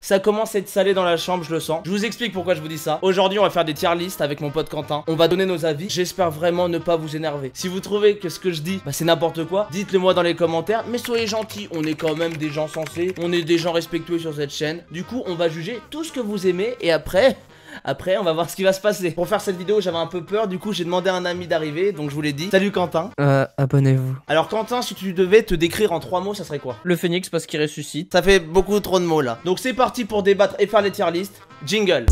Ça commence à être salé dans la chambre, je le sens. Je vous explique pourquoi je vous dis ça. Aujourd'hui, on va faire des tier lists avec mon pote Quentin. On va donner nos avis. J'espère vraiment ne pas vous énerver. Si vous trouvez que ce que je dis, c'est n'importe quoi, dites-le moi dans les commentaires. Mais soyez gentils, on est quand même des gens sensés. On est des gens respectueux sur cette chaîne. Du coup, on va juger tout ce que vous aimez. Et après, on va voir ce qui va se passer. Pour faire cette vidéo, j'avais un peu peur. Du coup, j'ai demandé à un ami d'arriver. Donc, je vous l'ai dit. Salut Quentin. Abonnez-vous. Alors, Quentin, si tu devais te décrire en 3 mots, ça serait quoi? Le phénix parce qu'il ressuscite. Ça fait beaucoup trop de mots là. Donc, c'est parti pour débattre et faire les tier lists. Jingle.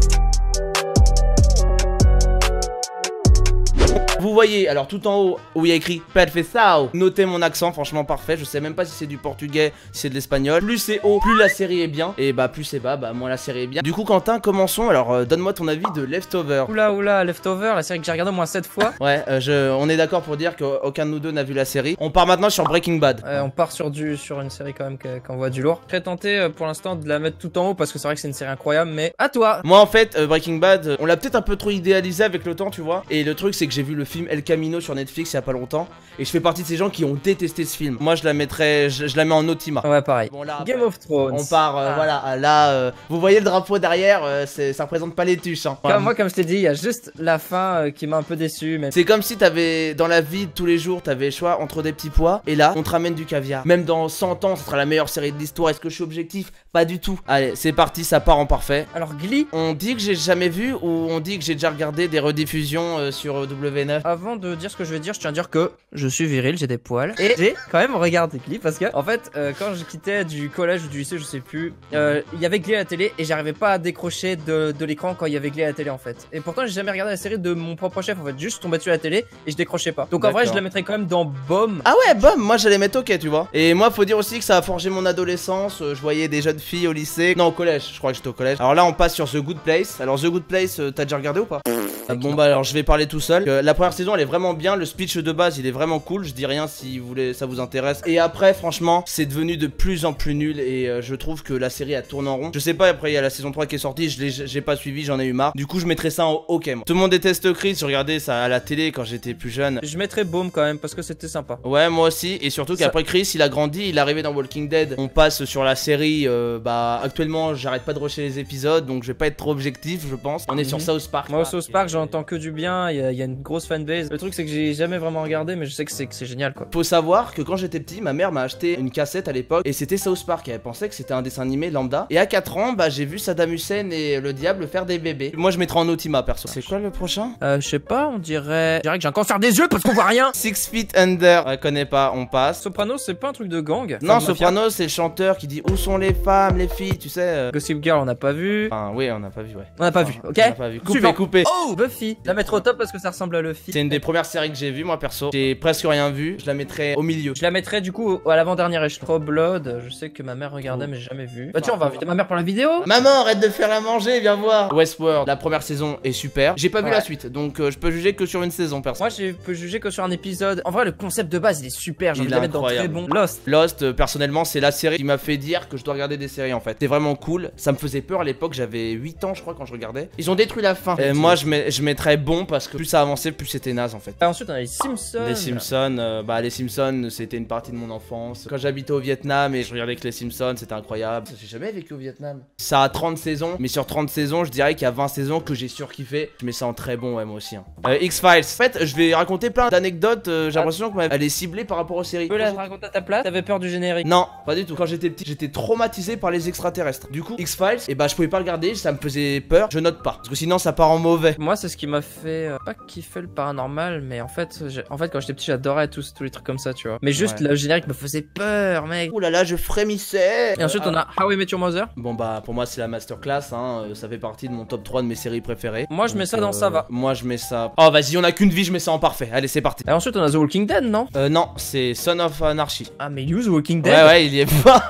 Vous voyez, alors tout en haut où il y a écrit Perfeição, notez mon accent, franchement parfait. Je sais même pas si c'est du portugais, si c'est de l'espagnol. Plus c'est haut, plus la série est bien. Et bah plus c'est bas, bah moins la série est bien. Du coup Quentin, commençons. Alors donne-moi ton avis de Leftover. Oula, Leftover, la série que j'ai regardée au moins 7 fois. Ouais, on est d'accord pour dire qu'aucun de nous deux n'a vu la série. On part maintenant sur Breaking Bad. On part sur une série quand même qu'on voit du lourd. Très tenté pour l'instant de la mettre tout en haut parce que c'est vrai que c'est une série incroyable, mais à toi. Moi en fait, Breaking Bad, on l'a peut-être un peu trop idéalisé avec le temps, tu vois. Et le truc c'est que j'ai vu le film El Camino sur Netflix il y a pas longtemps et je fais partie de ces gens qui ont détesté ce film. Moi je la mettrais, je la mets en Ultima. Ouais pareil. Bon, là, Game of Thrones. On part, voilà, là, vous voyez le drapeau derrière, ça représente pas les tuches. Hein. Moi comme je t'ai dit, il y a juste la fin qui m'a un peu déçu. Mais... C'est comme si t'avais, dans la vie de tous les jours, t'avais le choix entre des petits pois et là, on te ramène du caviar. Même dans 100 ans, ce sera la meilleure série de l'histoire. Est-ce que je suis objectif? Pas du tout. Allez, c'est parti, ça part en parfait. Alors Glee, on dit que j'ai jamais vu ou on dit que j'ai déjà regardé des rediffusions sur W9? Avant de dire ce que je vais dire, je tiens à dire que je suis viril, j'ai des poils. Et j'ai quand même regardé Glee parce que, en fait, quand je quittais du collège ou du lycée, je sais plus, il y avait Glee à la télé et j'arrivais pas à décrocher de l'écran quand il y avait Glee à la télé en fait. Et pourtant, j'ai jamais regardé la série de mon propre chef en fait, juste tombé dessus à la télé et je décrochais pas. Donc en vrai, je la mettrais quand même dans BOM. Ah ouais, BOM, moi j'allais mettre OK, tu vois. Et moi, faut dire aussi que ça a forgé mon adolescence. Je voyais des jeunes filles au lycée. Non, au collège, je crois que j'étais au collège. Alors là, on passe sur The Good Place. Alors, The Good Place, t'as déjà regardé ou pas? Bon bah alors je vais parler tout seul. La première saison elle est vraiment bien, le speech de base il est vraiment cool, je dis rien si vous voulez, ça vous intéresse. Et après franchement c'est devenu de plus en plus nul et je trouve que la série a tourné en rond. Je sais pas, après il y a la saison 3 qui est sortie, j'ai pas suivi, j'en ai eu marre. Du coup je mettrais ça en OK moi. Tout le monde déteste Chris, je regardais ça à la télé quand j'étais plus jeune. Je mettrais Boom quand même parce que c'était sympa. Ouais moi aussi, et surtout qu'après Chris il a grandi, il est arrivé dans Walking Dead. On passe sur la série, bah actuellement j'arrête pas de rusher les épisodes donc je vais pas être trop objectif je pense. On est sur South Park. Moi South Park j'entends que du bien. Il y a une grosse fanbase. Le truc c'est que j'ai jamais vraiment regardé mais je sais que c'est génial quoi. Faut savoir que quand j'étais petit ma mère m'a acheté une cassette à l'époque et c'était South Park. Elle pensait que c'était un dessin animé lambda. Et à 4 ans bah j'ai vu Saddam Hussein et le diable faire des bébés. Moi je mettrais en Ultima perso. C'est quoi le prochain? Je sais pas, on dirait que j'ai un cancer des yeux parce qu'on voit rien. 6 Feet Under. Je connais pas, on passe. Sopranos c'est pas un truc de gang? Non, Sopranos c'est le chanteur qui dit où sont les femmes, les filles, tu sais. Gossip Girl on n'a pas vu. Enfin oui on n'a pas vu ouais. On n'a pas vu, ok. On n'a pas vu. Coupé. Oh Buffy. La mettre au top parce que ça ressemble à Luffy. C'est une des premières séries que j'ai vues moi perso. J'ai presque rien vu. Je la mettrais au milieu. Je la mettrais du coup à l'avant-dernière échelon. Pro Blood, je sais que ma mère regardait mais j'ai jamais vu. Bah tiens on va inviter ma mère pour la vidéo. Maman arrête de faire la manger, viens voir. Westworld, la première saison est super. J'ai pas vu la suite donc je peux juger que sur une saison perso. Moi je peux juger que sur un épisode. En vrai le concept de base il est super. J'ai envie de la mettre dans très bon. Lost personnellement c'est la série qui m'a fait dire que je dois regarder des séries en fait. C'est vraiment cool. Ça me faisait peur à l'époque, j'avais 8 ans je crois quand je regardais. Ils ont détruit la fin. Moi je mettrais bon parce que plus ça avançait plus c'était naze en fait. Ensuite on a les Simpsons. Les Simpsons, les Simpsons c'était une partie de mon enfance. Quand j'habitais au Vietnam et je regardais que les Simpsons, c'était incroyable. J'ai jamais vécu au Vietnam. Ça a 30 saisons, mais sur 30 saisons, je dirais qu'il y a 20 saisons que j'ai surkiffé. Je mets ça en très bon, ouais, moi aussi. Hein. X-Files. En fait, je vais raconter plein d'anecdotes. J'ai l'impression qu'elle est ciblée par rapport aux séries. Tu peux la raconter à ta place? T'avais peur du générique? Non, pas du tout. Quand j'étais petit, j'étais traumatisé par les extraterrestres. Du coup, X-Files, et bah je pouvais pas le regarder, ça me faisait peur. Je note pas, parce que sinon ça part en mauvais. Moi, c'est ce qui m'a fait pas kiffer le paranormal, mais en fait quand j'étais petit, j'adorais tous les trucs comme ça, tu vois. Mais juste le générique me faisait peur, mec. Ouh là là, je frémissais. Et ensuite, on a How I Met Your Mother. Bon bah pour moi c'est la masterclass, hein. Ça fait partie de mon top 3 de mes séries préférées. Moi je mets ça dans ça va. Moi je mets ça. Oh vas-y, on a qu'une vie, je mets ça en parfait. Allez, c'est parti. Et ensuite, on a The Walking Dead, non? Non, c'est Son of Anarchy. Ah mais you The Walking Dead? Ouais, il y est pas.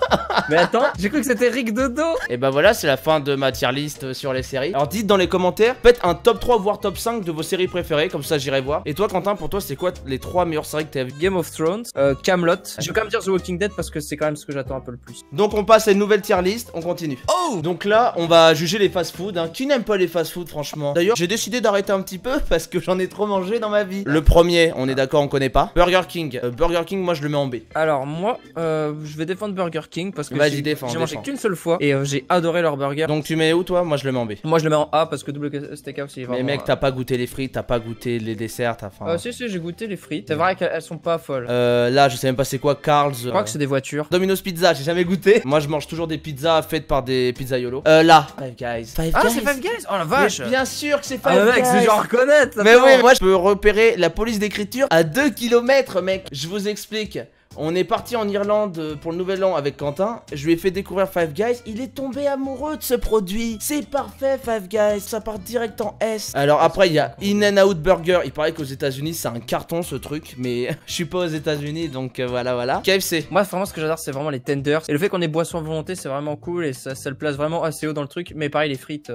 Mais attends, j'ai cru que c'était Rick Dodo. Et bah voilà, c'est la fin de ma tier list sur les séries. Alors dites dans les commentaires, faites un top 3 voire top 5 de vos séries préférées, comme ça j'irai voir. Et toi Quentin, pour toi c'est quoi les 3 meilleures séries que t'as vues? Game of Thrones, Camelot. Je vais quand même dire The Walking Dead parce que c'est quand même ce que j'attends un peu le plus. Donc on passe à une nouvelle tier list, on continue. Oh, donc là on va juger les fast-food, hein. Qui n'aime pas les fast-food franchement? D'ailleurs j'ai décidé d'arrêter un petit peu parce que j'en ai trop mangé dans ma vie. Le premier, on est d'accord, on connaît pas. Burger King. Burger King, moi je le mets en B. Alors moi, je vais défendre Burger King parce que Vas-y, défends, j'ai mangé qu'une seule fois et j'ai adoré leur burger. Donc tu mets où toi? Moi je le mets en B. Moi je le mets en A parce que Double Steakhouse c'est vraiment... Mais mec, t'as pas goûté les frites, t'as pas goûté les desserts, t'as faim. Si j'ai goûté les frites. C'est vrai qu'elles sont pas folles. Là je sais même pas c'est quoi, Carl's. Je crois que c'est des voitures. Domino's Pizza, j'ai jamais goûté. Moi je mange toujours des pizzas faites par des pizzaiolo. Là, Five Guys. Ah c'est Five Guys. Oh la vache. Mais bien sûr que c'est Five Ah mec, Guys. c'est genre reconnaître. Mais oui, moi je peux repérer la police d'écriture à 2 km mec. Je vous explique. On est parti en Irlande pour le nouvel an avec Quentin. Je lui ai fait découvrir Five Guys. Il est tombé amoureux de ce produit. C'est parfait Five Guys. Ça part direct en S. Alors après il y a In-N-Out Burger. Il paraît qu'aux États-Unis c'est un carton ce truc. Mais je suis pas aux États-Unis donc voilà. KFC. Moi vraiment ce que j'adore c'est vraiment les tenders. Et le fait qu'on ait boisson à volonté c'est vraiment cool. Et ça le place vraiment assez haut dans le truc. Mais pareil les frites.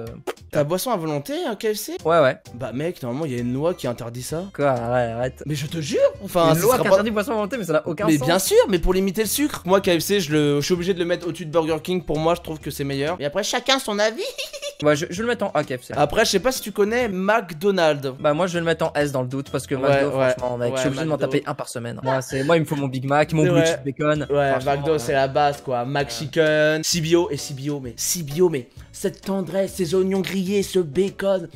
T'as boisson à volonté hein, KFC? Ouais. Bah mec normalement il y a une loi qui interdit ça. Quoi? Arrête. Mais je te jure. Enfin une loi qui interdit boisson à volonté mais ça n'a aucun sens. Bien sûr, mais pour limiter le sucre. Moi KFC je suis obligé de le mettre au-dessus de Burger King. Pour moi je trouve que c'est meilleur. Et après chacun son avis. Ouais je vais le mettre en A KFC. Après je sais pas si tu connais McDonald's. Bah moi je vais le mettre en S dans le doute parce que McDo franchement mec je suis obligé de m'en taper un par semaine. Moi il me faut mon Big Mac, mon blue cheese bacon. Ouais McDo c'est la base quoi. McChicken, CBO et CBO mais cette tendresse, ces oignons grillés, ce bacon.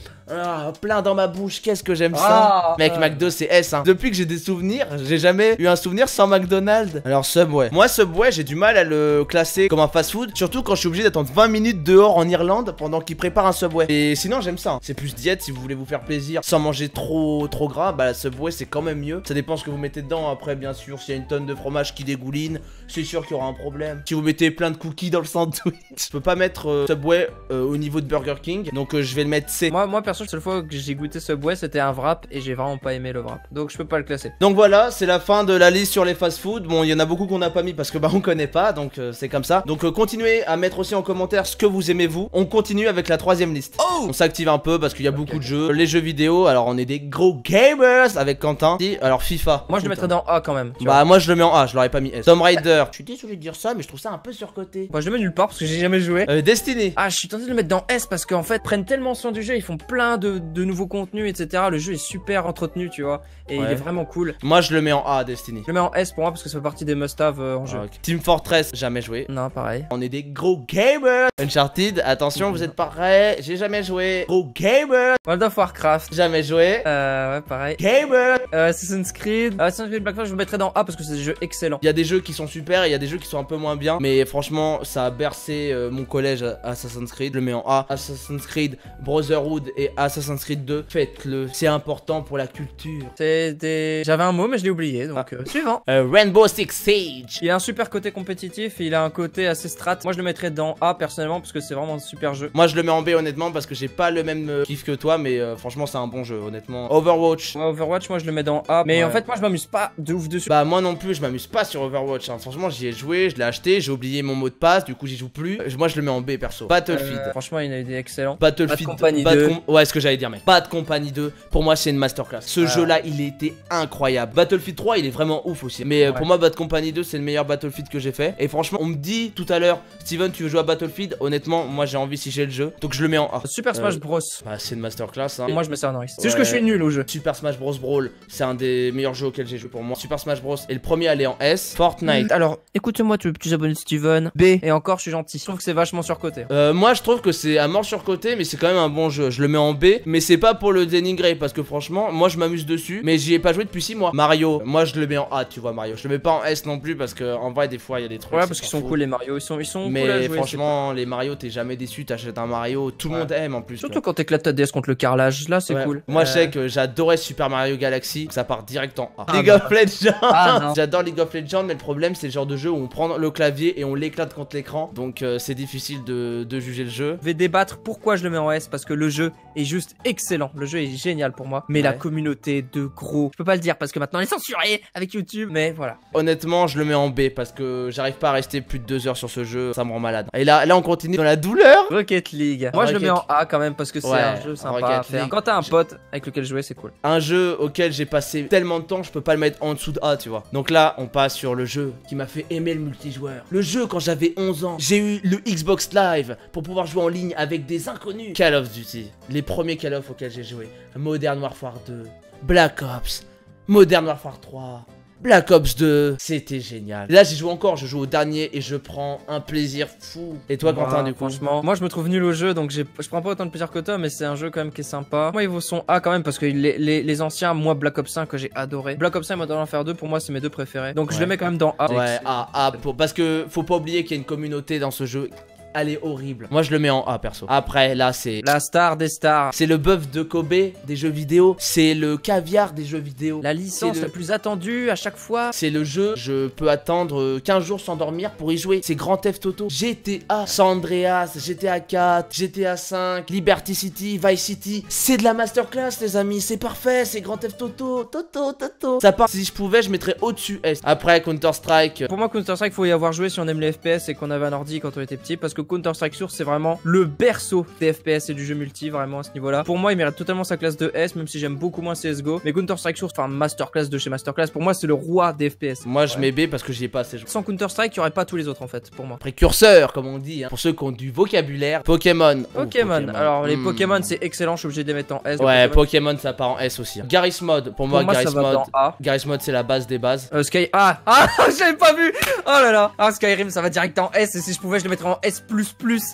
Plein dans ma bouche, qu'est-ce que j'aime ça. Mec McDo c'est S hein. Depuis que j'ai des souvenirs, j'ai jamais eu un souvenir sans McDonald's. Alors Subway. Moi Subway j'ai du mal à le classer comme un fast food. Surtout quand je suis obligé d'attendre 20 minutes dehors en Irlande pendant qu'ils préparent un Subway. Et sinon j'aime ça hein. C'est plus diète si vous voulez vous faire plaisir sans manger trop gras. Bah la Subway c'est quand même mieux. Ça dépend ce que vous mettez dedans. Après bien sûr s'il y a une tonne de fromage qui dégouline, c'est sûr qu'il y aura un problème. Si vous mettez plein de cookies dans le sandwich, je peux pas mettre Subway au niveau de Burger King. Donc je vais le mettre C. Moi perso la seule fois que j'ai goûté Subway c'était un wrap et j'ai vraiment pas aimé le wrap. Donc je peux pas le classer. Donc voilà, c'est la fin de la liste sur les fast-food. Bon, il y en a beaucoup qu'on n'a pas mis parce que bah on connaît pas, donc c'est comme ça. Donc continuez à mettre aussi en commentaire ce que vous aimez vous. On continue avec la 3ème liste. On s'active un peu parce qu'il y a beaucoup de jeux. Les jeux vidéo, alors on est des gros gamers avec Quentin. Alors FIFA. Moi je le mettrais dans A quand même. Bah moi je le mets en A, je l'aurais pas mis S. Tomb Raider. Je suis désolé de dire ça, mais je trouve ça un peu surcoté. Moi je le mets nulle part parce que j'ai jamais joué. Destiny. Ah je suis tenté de le mettre dans S parce qu'en fait ils prennent tellement soin du jeu, ils font plein de nouveaux contenus etc. Le jeu est super entretenu tu vois. Et il est vraiment cool. Moi je le mets en A, Destiny. Je le mets en S pour moi parce que ça fait partie des must-have en jeu. Team Fortress, jamais joué. Non, pareil. On est des gros gamers. Uncharted, attention, vous êtes pareil. J'ai jamais joué. Gros gamer. World of Warcraft. Jamais joué. Ouais, pareil. Gamer. Assassin's Creed. Assassin's Creed Black Flag, je le mettrais dans A parce que c'est des jeux excellents. Il y a des jeux qui sont super et il y a des jeux qui sont un peu moins bien. Mais franchement, ça a bercé mon collège Assassin's Creed. Je le mets en A. Assassin's Creed Brotherhood et Assassin's Creed 2. Faites-le. C'est important pour la culture. J'avais un mot mais je l'ai oublié donc suivant. Rainbow Six Siege. Il a un super côté compétitif et il a un côté assez strat. Moi je le mettrais dans A personnellement parce que c'est vraiment un super jeu. Moi je le mets en B honnêtement parce que j'ai pas le même kiff que toi mais franchement c'est un bon jeu honnêtement. Overwatch. Ouais, Overwatch moi je le mets dans A mais en fait moi je m'amuse pas de ouf dessus. Bah moi non plus je m'amuse pas sur Overwatch hein. Franchement j'y ai joué, je l'ai acheté, j'ai oublié mon mot de passe du coup j'y joue plus. Moi je le mets en B perso. Battlefield. Franchement il a été excellent. Battlefield Company 2. Ouais ce que j'allais dire mec. Bad Company 2 pour moi c'est une masterclass. Ce jeu là il était incroyable. Battlefield 3 il est vraiment ouf aussi. Mais pour moi Bad Company 2 c'est le meilleur Battlefield que j'ai fait. Et franchement on me dit tout à l'heure Steven tu veux jouer à Battlefield. Honnêtement moi j'ai envie si j'ai le jeu. Donc je le mets en A. Super Smash Bros. Bah c'est une masterclass hein. Moi je mets ça en Norris. C'est juste que je suis nul au jeu. Super Smash Bros Brawl c'est un des meilleurs jeux auxquels j'ai joué pour moi. Super Smash Bros et le premier allait en S. Fortnite. Alors écoute-moi tu petits abonnés de Steven. B. Et encore je suis gentil. Je trouve que c'est vachement surcoté. Moi je trouve que c'est à mort surcoté mais c'est quand même un bon jeu. Je le mets en B mais c'est pas pour le dénigrer parce que franchement moi je m'amuse dessus mais j'y ai pas joué depuis 6 mois. Mario, moi je le mets en A tu vois Mario. Je le mets pas en S non plus parce que en vrai des fois il y a des trucs. Ouais parce qu'ils sont cool les Mario. Ils sont mais cool à jouer, franchement les Mario t'es jamais déçu. T'achètes un Mario, tout le monde aime en plus. Surtout quand t'éclates ta DS contre le carrelage là c'est cool. Moi je sais que j'adorais Super Mario Galaxy. Ça part direct en A. League of Legends. J'adore League of Legends mais le problème c'est le genre de jeu où on prend le clavier et on l'éclate contre l'écran. Donc c'est difficile de juger le jeu. Je vais débattre pourquoi je le mets en S parce que le jeu est juste excellent. Le jeu est génial pour moi. Mais la communauté de gros, je peux pas le dire parce que maintenant elle est censurée avec YouTube. Mais voilà. Honnêtement, je le mets en B parce que j'arrive pas à rester plus de 2 heures sur ce jeu. Ça me rend malade. Et là on continue dans la douleur. Rocket League. Moi je le mets en A quand même parce que c'est un jeu sympa à faire. Quand t'as un pote avec lequel jouer, c'est cool. Un jeu auquel j'ai passé tellement de temps, je peux pas le mettre en dessous de A, tu vois. Donc là, on passe sur le jeu qui m'a fait aimer le multijoueur. Le jeu quand j'avais 11 ans, j'ai eu le Xbox Live pour pouvoir jouer en ligne avec des inconnus. Call of Duty, les premiers Call of auxquels j'ai joué. Modern Warfare 2, Black Ops, Modern Warfare 3, Black Ops 2, c'était génial. Là j'ai joué encore, je joue au dernier et je prends un plaisir fou. Et toi Quentin du coup? Franchement, moi je me trouve nul au jeu donc je prends pas autant de plaisir que toi, mais c'est un jeu quand même qui est sympa. Moi ils vaut son A quand même parce que les anciens, moi Black Ops 5 que j'ai adoré. Black Ops 5 et Modern Warfare 2 pour moi c'est mes deux préférés. Donc je le mets quand même dans A. Ouais, A, parce que faut pas oublier qu'il y a une communauté dans ce jeu. Elle est horrible. Moi je le mets en A perso. Après là c'est la star des stars. C'est le bœuf de Kobe des jeux vidéo. C'est le caviar des jeux vidéo. La licence la plus attendue à chaque fois. C'est le jeu, je peux attendre 15 jours sans dormir pour y jouer. C'est Grand Theft Auto, GTA, San Andreas, GTA 4, GTA 5, Liberty City, Vice City. C'est de la masterclass les amis, c'est parfait, c'est Grand Theft Auto, Toto. Ça part, si je pouvais je mettrais au-dessus S. Après Counter Strike. Pour moi Counter Strike faut y avoir joué si on aime les FPS et qu'on avait un ordi quand on était petit, parce que Counter-Strike Source c'est vraiment le berceau des FPS et du jeu multi, vraiment à ce niveau là. Pour moi il mérite totalement sa classe de S, même si j'aime beaucoup moins CSGO. Mais Counter-Strike Source, enfin masterclass de chez masterclass, pour moi c'est le roi des FPS. Moi je mets B parce que j'y ai pas assez joué. Sans Counter-Strike il y aurait pas tous les autres en fait pour moi. Précurseur comme on dit, hein. Pour ceux qui ont du vocabulaire. Pokémon. Pokémon. Alors les Pokémon c'est excellent, je suis obligé de les mettre en S. Ouais, Pokémon ça part en S aussi, hein. Garry's Mod, pour moi Garry's Mod. Garry's Mod c'est la base des bases. J'avais pas vu. Oh là là. Ah Skyrim ça va direct en S, et si je pouvais je le mettrais en S++.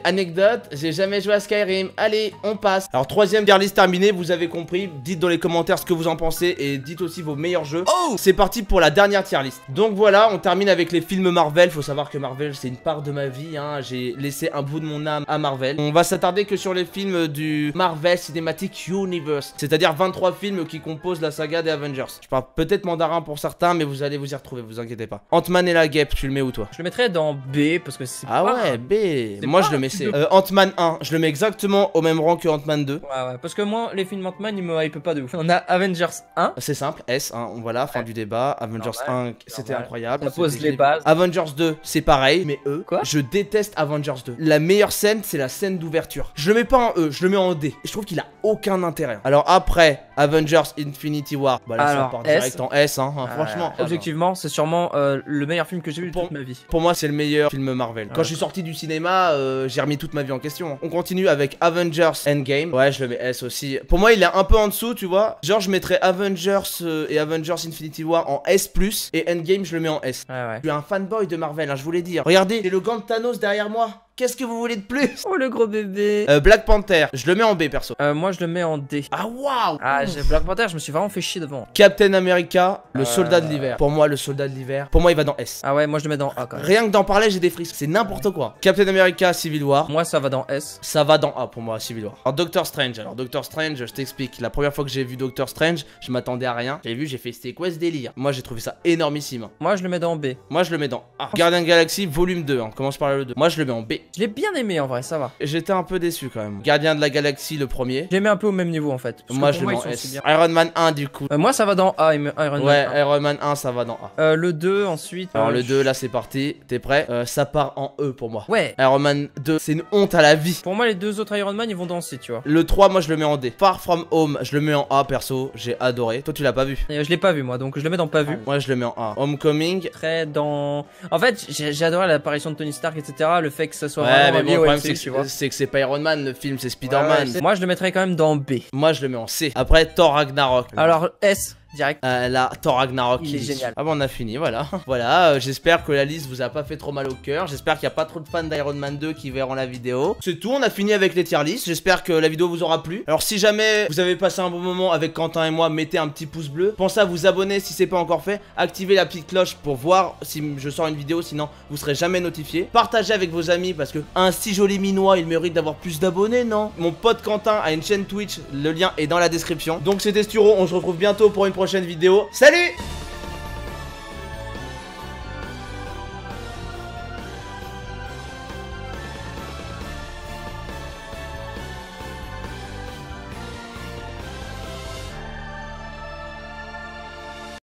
Anecdote, j'ai jamais joué à Skyrim. Allez, on passe. Alors troisième tier list terminée, vous avez compris. Dites dans les commentaires ce que vous en pensez et dites aussi vos meilleurs jeux. Oh, c'est parti pour la dernière tier list. Donc voilà, on termine avec les films Marvel. Faut savoir que Marvel c'est une part de ma vie, hein. J'ai laissé un bout de mon âme à Marvel. On va s'attarder que sur les films du Marvel Cinematic Universe, c'est-à-dire 23 films qui composent la saga des Avengers. Je parle peut-être mandarin pour certains, mais vous allez vous y retrouver, vous inquiétez pas. Ant-Man et la Guêpe, tu le mets où toi? Je le mettrais dans B parce que c'est ouais, B. Moi je le mets C. Ant-Man 1, je le mets exactement au même rang que Ant-Man 2. Ouais, parce que moi, les films Ant-Man, ils me hype pas de ouf. On a Avengers 1. C'est simple, S, hein, voilà, fin du débat. Avengers 1, c'était incroyable. Ça pose les bases. Avengers 2, c'est pareil, mais E. Quoi? Je déteste Avengers 2. La meilleure scène, c'est la scène d'ouverture. Je le mets pas en E, je le mets en D. Et je trouve qu'il a aucun intérêt. Alors après, Avengers Infinity War, bah là, ça part direct en S, hein, franchement. Objectivement, c'est sûrement le meilleur film que j'ai vu de toute ma vie. Pour moi, c'est le meilleur film Marvel. Quand je suis sorti du cinéma, j'ai remis toute ma vie en question. On continue avec Avengers Endgame. Ouais, je le mets S aussi. Pour moi, il est un peu en dessous, tu vois. Genre, je mettrais Avengers et Avengers Infinity War en S+, et Endgame, je le mets en S. Je suis un fanboy de Marvel, hein, je vous l'ai dit. Regardez, j'ai le gant de Thanos derrière moi. Qu'est-ce que vous voulez de plus? Oh le gros bébé. Black Panther, je le mets en B perso. Moi je le mets en D. Ah waouh. J'ai Black Panther, je me suis vraiment fait chier devant. Captain America, le soldat de l'hiver. Pour moi le soldat de l'hiver, pour moi il va dans S. Ah ouais, moi je le mets dans A quand même. Rien que d'en parler j'ai des frissons, c'est n'importe quoi. Captain America Civil War. Moi ça va dans S. Ça va dans A pour moi Civil War. Alors Doctor Strange, je t'explique. La première fois que j'ai vu Doctor Strange, je m'attendais à rien. J'ai fait c'était quoi ce délire? Moi j'ai trouvé ça énormissime. Moi je le mets dans B. Moi je le mets dans A. Gardien de Galaxy volume 2, on commence par le 2. Moi je le mets en B. Je l'ai bien aimé en vrai, ça va. J'étais un peu déçu quand même. Gardien de la Galaxie le premier. Je les mets un peu au même niveau en fait. Moi je le mets en S. Iron Man 1 du coup. Moi ça va dans A, Iron Man 1. Ouais, Iron Man 1 ça va dans A. Le 2 ensuite. Alors le 2 là c'est parti, t'es prêt? Ça part en E pour moi. Ouais. Iron Man 2 c'est une honte à la vie. Pour moi les deux autres Iron Man ils vont dans C, tu vois. Le 3 moi je le mets en D. Far From Home je le mets en A perso, j'ai adoré. Toi tu l'as pas vu? Je l'ai pas vu moi, donc je le mets dans pas vu. Moi je le mets en A. Homecoming. Très dans... En fait j'ai adoré l'apparition de Tony Stark etc. Le fait que ça soit vraiment lié au MCU, tu vois. C'est que c'est pas Iron Man le film, c'est Spider-Man. Moi je le mettrais quand même dans B. Moi je le mets en C. Après Thor Ragnarok. Alors S direct. Là, Thor Ragnarok, il est génial. Ah bon, on a fini, voilà. Voilà, j'espère que la liste vous a pas fait trop mal au cœur. J'espère qu'il n'y a pas trop de fans d'Iron Man 2 qui verront la vidéo. C'est tout, on a fini avec les tier lists. J'espère que la vidéo vous aura plu. Alors si jamais vous avez passé un bon moment avec Quentin et moi, mettez un petit pouce bleu. Pensez à vous abonner si c'est pas encore fait. Activez la petite cloche pour voir si je sors une vidéo, sinon vous serez jamais notifié. Partagez avec vos amis parce que un si joli minois, il mérite d'avoir plus d'abonnés, non? Mon pote Quentin a une chaîne Twitch, le lien est dans la description. Donc c'était Sturo, on se retrouve bientôt pour une prochaine vidéo. Salut!